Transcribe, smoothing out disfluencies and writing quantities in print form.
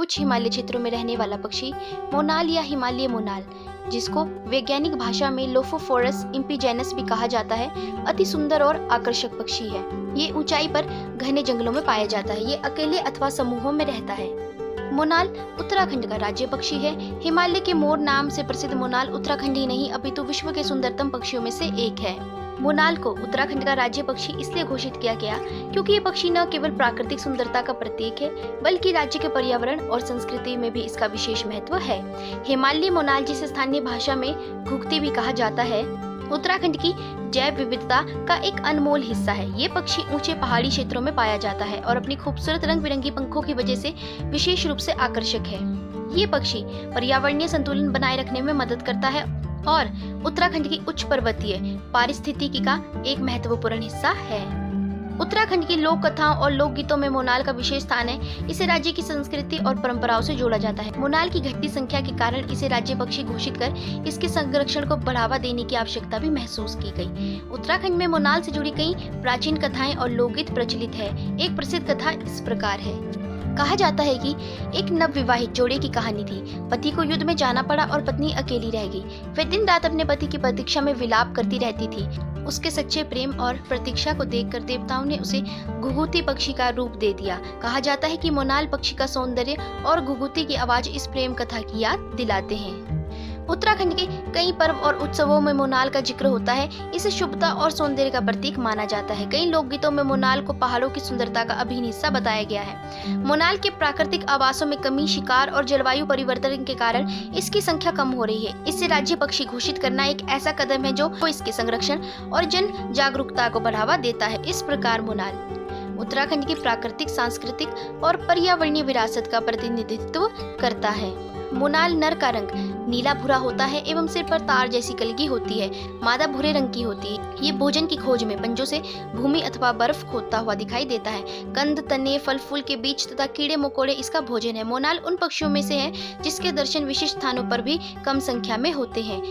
उच्च हिमालय क्षेत्रों में रहने वाला पक्षी मोनाल या हिमालय मोनाल, जिसको वैज्ञानिक भाषा में लोफोफोरस इम्पीजेनस भी कहा जाता है, अति सुंदर और आकर्षक पक्षी है। ये ऊंचाई पर घने जंगलों में पाया जाता है। ये अकेले अथवा समूहों में रहता है। मोनाल उत्तराखंड का राज्य पक्षी है। हिमालय के मोर नाम से प्रसिद्ध मोनाल उत्तराखंड ही नहीं अपितु विश्व के सुंदरतम पक्षियों में से एक है। मोनाल को उत्तराखंड का राज्य पक्षी इसलिए घोषित किया गया क्योंकि ये पक्षी न केवल प्राकृतिक सुंदरता का प्रतीक है, बल्कि राज्य के पर्यावरण और संस्कृति में भी इसका विशेष महत्व है। हिमालयी मोनाल, जिसे स्थानीय भाषा में घुघती भी कहा जाता है, उत्तराखंड की जैव विविधता का एक अनमोल हिस्सा है। ये पक्षी ऊंचे पहाड़ी क्षेत्रों में पाया जाता है और अपनी खूबसूरत रंग बिरंगी पंखों की वजह से विशेष रूप से आकर्षक है। ये पक्षी पर्यावरणीय संतुलन बनाए रखने में मदद करता है और उत्तराखंड की उच्च पर्वतीय पारिस्थितिकी का एक महत्वपूर्ण हिस्सा है। उत्तराखंड की लोक कथाओं और लोकगीतों में मोनाल का विशेष स्थान है। इसे राज्य की संस्कृति और परंपराओं से जोड़ा जाता है। मोनाल की घटती संख्या के कारण इसे राज्य पक्षी घोषित कर इसके संरक्षण को बढ़ावा देने की आवश्यकता भी महसूस की गई। उत्तराखंड में मोनाल से जुड़ी कई प्राचीन कथाएं और लोकगीत प्रचलित है। एक प्रसिद्ध कथा इस प्रकार है। कहा जाता है कि एक नवविवाहित जोड़े की कहानी थी। पति को युद्ध में जाना पड़ा और पत्नी अकेली रह गई। वह दिन रात अपने पति की प्रतीक्षा में विलाप करती रहती थी। उसके सच्चे प्रेम और प्रतीक्षा को देखकर देवताओं ने उसे घुघुती पक्षी का रूप दे दिया। कहा जाता है कि मोनाल पक्षी का सौंदर्य और घुघुती की आवाज इस प्रेम कथा की याद दिलाते हैं। उत्तराखंड के कई पर्व और उत्सवों में मोनाल का जिक्र होता है। इसे शुभता और सौंदर्य का प्रतीक माना जाता है। कई लोकगीतों में मोनाल को पहाड़ों की सुंदरता का अभिन्न हिस्सा बताया गया है। मोनाल के प्राकृतिक आवासों में कमी, शिकार और जलवायु परिवर्तन के कारण इसकी संख्या कम हो रही है। इससे राज्य पक्षी घोषित करना एक ऐसा कदम है जो इसके संरक्षण और जन जागरूकता को बढ़ावा देता है। इस प्रकार मोनाल उत्तराखंड की प्राकृतिक, सांस्कृतिक और पर्यावरणीय विरासत का प्रतिनिधित्व करता है। मोनाल नर का रंग नीला भूरा होता है एवं सिर पर तार जैसी कलगी होती है। मादा भूरे रंग की होती है। ये भोजन की खोज में पंजों से भूमि अथवा बर्फ खोदता हुआ दिखाई देता है। कंद, तने, फल फूल के बीज तथा कीड़े मकोड़े इसका भोजन है। मोनाल उन पक्षियों में से है जिसके दर्शन विशिष्ट स्थानों पर भी कम संख्या में होते हैं।